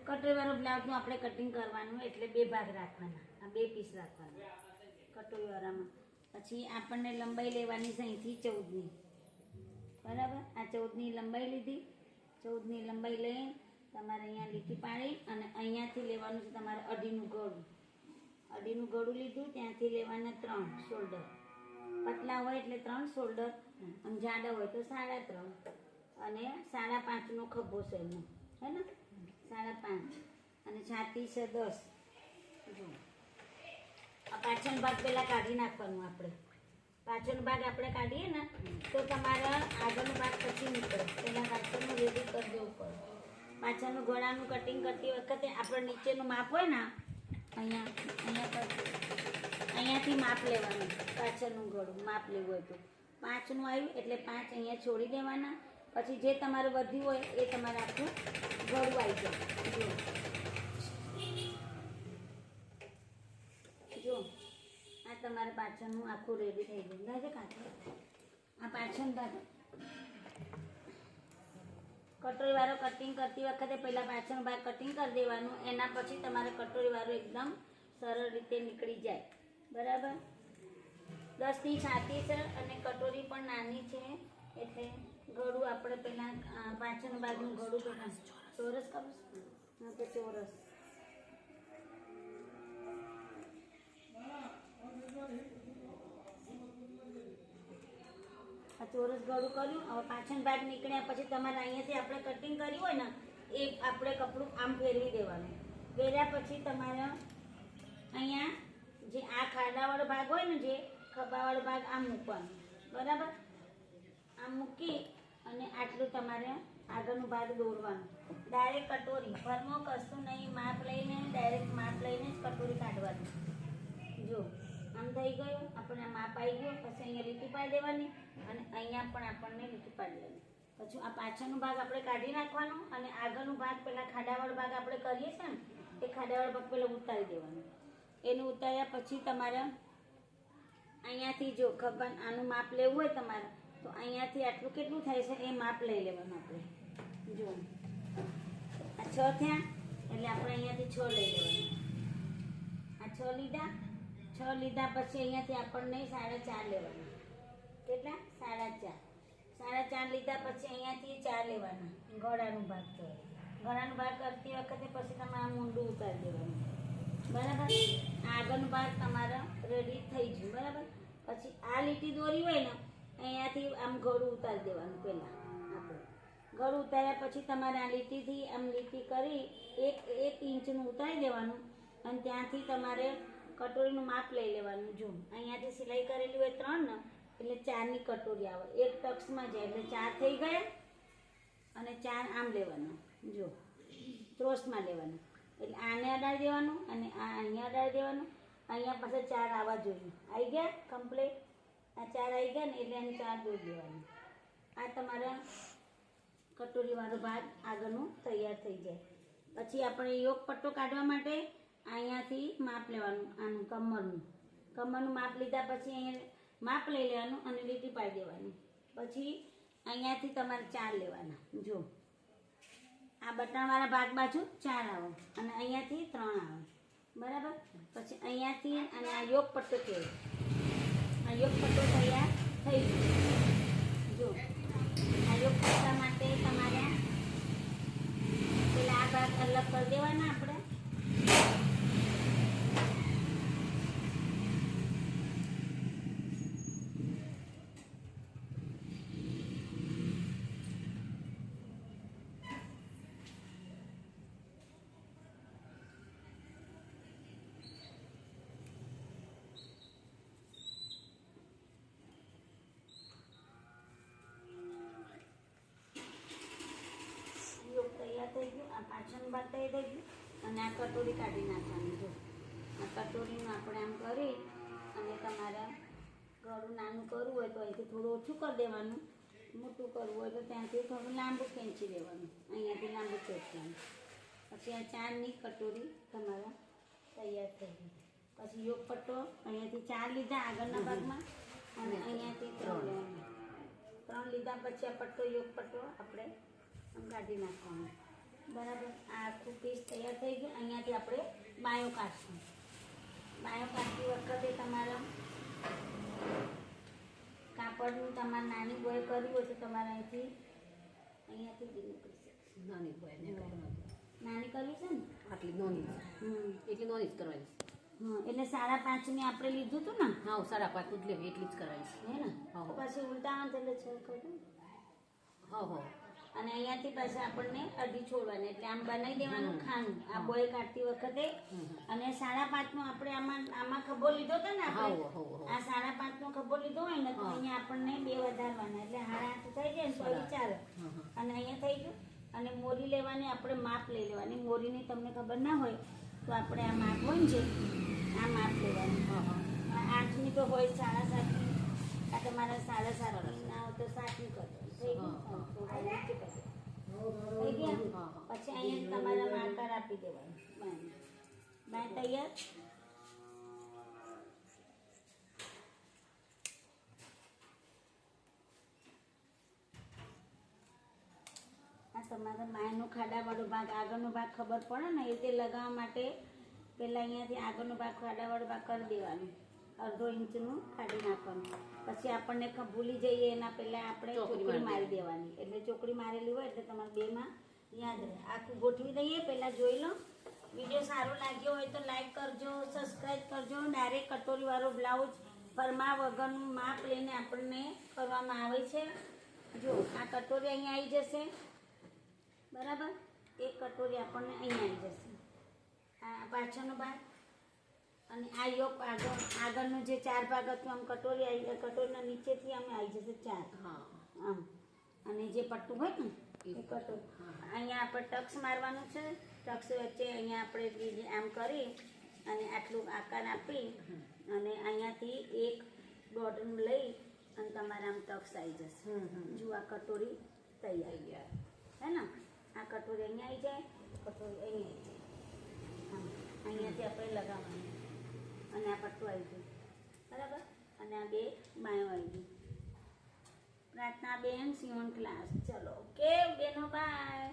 કટોરીવાળો બ્લાઉઝનું આપણે કટિંગ કરવાનું એટલે 2 ભાગ રાખવાના, આ 2 પીસ રાખવાના કટોરીવાળામાં. પછી આપણને લંબાઈ લેવાની છે અહીંથી 14ની, બરાબર. આ 14ની લંબાઈ લીધી. 14ની લંબાઈ લઈ તમારે અહીંયા લીટી પાડી અને અહીંયાથી લેવાનું છે તમારે 2.5નું ગળું. 2.5નું ગળું લીધું, ત્યાંથી લેવાના 3 શોલ્ડર. પતલા હોય એટલે 3 શોલ્ડર, અને જાડા હોય તો 3.5, અને 5.5નો ખભો છે એનો, હે ને, 5.5, અને છાતી છે 10. જો આ પાછળનો ભાગ પહેલાં કાઢી નાખવાનું આપણે. પાછળનો ભાગ આપણે કાઢીએ ને તો તમારા આગળનો ભાગ પછી નીકળે, પહેલાં પાછળનું રેડી કરી દેવું પડે. પાછળનું ગળાનું કટિંગ કરતી વખતે આપણે નીચેનું માપ હોય ને અહીંયાથી માપ લેવાનું. પાછળનું ગળું માપ લેવું હોય તો 5નું આવ્યું એટલે 5 અહીંયા છોડી દેવાના. પછી જે તમારે વધ્યું હોય એ તમારે આખું ગળું આવી જાય. જો આ તમારે પાછળનું આખું રેડી થઈ ગયું. દાદા કાંઠે આ પાછળ ભાગ કટોરીવાળો કટિંગ કરતી વખતે પહેલાં પાછળનો ભાગ કટિંગ કરી દેવાનું. એના પછી તમારે કટોરીવાળો એકદમ સરળ રીતે નીકળી જાય, બરાબર. 10ની છાતી છે અને કટોરી પણ નાની છે એટલે ગળું આપણે પહેલાં પાછળનો ભાગનું ગળું પહેલાં ચોરસ કરું હા તો ચોરસ. આ ચોરસ ગળું કર્યું. હવે પાછળ ભાગ નીકળ્યા પછી તમારે અહીંયાથી આપણે કટિંગ કર્યું હોય ને એ આપણે કપડું આમ ફેરવી દેવાનું. ફેર્યા પછી તમારે અહીંયા જે આ ખાડાવાળો ભાગ હોય ને, જે ખભાવાળો ભાગ આમ મૂકવાનો, બરાબર. આમ મૂકી અને આટલું તમારે આગળનો ભાગ દોરવાનો. ડાયરેક્ટ કટોરી ભરમો કશું નહીં, માપ લઈને ડાયરેક્ટ માપ લઈને જ કટોરી કાઢવાની. જો આમ થઈ ગયું, આપણને માપ આવી ગયો. પછી અહીંયા લીટી પાડી દેવાની અને અહીંયા પણ આપણને લીટી પાડી દેવાની. પછી આ પાછળનો ભાગ આપણે કાઢી નાખવાનો અને આગળનો ભાગ પહેલાં ખાડાવાળો ભાગ આપણે કરીએ છીએ ને એ ખાડાવાળો ભાગ પહેલાં ઉતારી દેવાનો. એનું ઉતાર્યા પછી તમારે અહીંયાથી જો ખબર આનું માપ લેવું હોય તમારે તો અહીંયાથી આટલું કેટલું થાય છે એ માપ લઈ લેવાનું આપણે. જો આ 6 થયા એટલે આપણે અહીંયાથી 6 લઈ લેવાનું. આ 6 લીધા. 6 લીધા પછી અહીંયાથી આપણને 4.5 લેવાના. કેટલા? 4.5. 4.5 લીધા પછી અહીંયાથી 4 લેવાના. ગળાનો ભાગ તો ગળાનો ભાગ કરતી વખતે પછી તમારે મૂંડું ઉતારી દેવાનું, બરાબર. આગળનો ભાગ તમારા રેડી થઈ ગયું, બરાબર. પછી આ લીટી દોરી હોય ને અહીંયાથી આમ ગળું ઉતારી દેવાનું. પહેલાં આપણે ગળું ઉતાર્યા પછી તમારે આ લીટીથી આમ લીટી કરી 1 ઇંચનું ઉતારી દેવાનું અને ત્યાંથી તમારે કટોરીનું માપ લઈ લેવાનું. જો અહીંયાથી સિલાઈ કરેલી હોય 3 ને એટલે 4ની કટોરી આવે. એક ટક્સમાં જાય એટલે 4 થઈ ગયા અને 4 આમ લેવાના. જો ત્રોસમાં લેવાના એટલે આને અડાડી દેવાનું અને આ અહીંયા અડાડી દેવાનું. અહીંયા પાસે 4 આવવા જોઈએ. આવી ગયા કમ્પ્લીટ. આ 4 આવી ગયા ને એટલે એને 4 દોરી દેવાનું. આ તમારા કટોરીવાળો ભાગ આગળનો તૈયાર થઈ જાય. પછી આપણે યોગ પટ્ટો કાઢવા માટે અહીંયાથી માપ લેવાનું. આનું કમરનું માપ લીધા પછી અહીંયા માપ લઈ લેવાનું અને લીટી પાડી દેવાની. પછી અહીંયાથી તમારે 4 લેવાના. જો આ બટનવાળા ભાગ બાજુ 4 આવે અને અહીંયાથી 3 આવે, બરાબર. પછી અહીંયાથી અને આ યોગ પટ્ટો કહેવાય. આ યોગ પટ્ટો તૈયાર થઈ ગયો. જો આ યોગ પટ્ટા માટે તમારે પેલા આ ભાગ અલગ કરી દેવાના આપણે. થઈ ગયું. આ પાછળનું ભાગ તૈયાર થઈ ગયું અને આ કટોરી કાઢી નાખવાની. જો આ કટોરીનું આપણે આમ કરી અને તમારે ગળું નાનું કરવું હોય તો અહીંથી થોડું ઓછું કરી દેવાનું, મોટું કરવું હોય તો ત્યાંથી થોડું લાંબુ ખેંચી દેવાનું, અહીંયાથી લાંબુ ખેંચવાનું. પછી આ 4ની કટોરી તમારા તૈયાર થઈ ગઈ. પછી યોગ પટ્ટો અહીંયાથી 4 લીધા આગળના ભાગમાં અને અહીંયાથી 3 લેવાના. 3 લીધા પછી આ પટ્ટો યોગ પટ્ટો આપણે આમ કાઢી નાખવાનો, બરાબર. આ આખું પીસ તૈયાર થઈ ગયું. અહીંયાથી આપણે બાયો કાઢશું. બાયો કાઢતી વખતે તમારા કાપડનું તમારે નાની બોય કરવી હોય તો તમારે અહીંયાથી બી નીકળી શકે. નાની બોય નાની કરવી છે ને આટલી નોની એટલી નોની જ કરવાની હા, એટલે 5.5ની આપણે લીધું હતું ને. હા 5.5 જ લેવી એટલી જ કરવાની છે હે ને હા. પછી ઉલટાવાનું એટલે 6 કરી હા હા અને અહીંયાથી પાછા આપણને અઢી છોડવાની એટલે આમ બનાવી દેવાનું ખાનું આ બોય કાઢતી વખતે. અને 5.5નો આપણે આમાં ખભો લીધો હતો ને આપણે આ 5.5નો ખભો લીધો હોય ને તો અહીંયા આપણને 2 વધારવાના એટલે 8.5 થઈ જાય ને તો એ ચાલે. અને અહીંયા થઈ ગયું. અને મોરી લેવાની આપણે માપ લઈ લેવાની. મોરીની તમને ખબર ના હોય તો આપણે આ માપ હોય ને જે આ માપ લેવાનું. 8ની તો હોય 7.5ની. આ તમારા 7.5ની ના હોય તો 7ની કરજો. થઈ ગયા પછી અહીંયા તમારા માર્કર આપી દેવાનું. બાય તૈયાર. આ તમારા બાયનો ખાડાવાળો ભાગ આગળનો ભાગ ખબર પડે ને એ રીતે લગાવવા માટે પહેલાં અહીંયાથી આગળનો ભાગ ખાડાવાળો ભાગ કરી દેવાનો. અડધો ઇંચનું કાઢી નાખવાનું. પછી આપણને ભૂલી જઈએ એના પહેલાં આપણે ચોકડી મારી દેવાની. એટલે ચોકડી મારેલી હોય એટલે તમારે બેમાં યાદ રહે. આખું ગોઠવી દઈએ. પહેલાં જોઈ લો. વિડીયો સારો લાગ્યો હોય તો લાઈક કરજો, સબસ્ક્રાઈબ કરજો. ડાયરેક્ટ કટોરીવાળો બ્લાઉઝ ફરમા વગરનું માપ લઈને આપણને કરવામાં આવે છે. જો આ કટોરી અહીંયા આવી જશે બરાબર. એક કટોરી આપણને અહીંયા આવી જશે. આ પાછળનો ભાગ અને આ યોક આગળનું જે 4 ભાગ હતું આમ કટોરી આવી કટોરીના નીચેથી અમે આવી જશે 4 આમ. અને જે પટ્ટું હોય ને એ કટોરી અહીંયા આપણે ટક્સ મારવાનું છે. ટક્સ વચ્ચે અહીંયા આપણે આમ કરી અને આટલું આકાર આપી અને અહીંયાથી એક દોઢનું લઈ અને તમારે આમ ટક્સ આવી જશે. જો આ કટોરી તૈયાર હે ને. આ કટોરી અહીંયા આવી જાય, કટોરી અહીંયા આવી જાય. અહીંયાથી આપણે લગાવવાનું અને આ પટ્ટું આવી ગયું બરાબર. અને આ 2 બાયો આવી ગયું. પ્રાર્થના બેન સીવણ ક્લાસ. ચલો ઓકે બેનો બાય.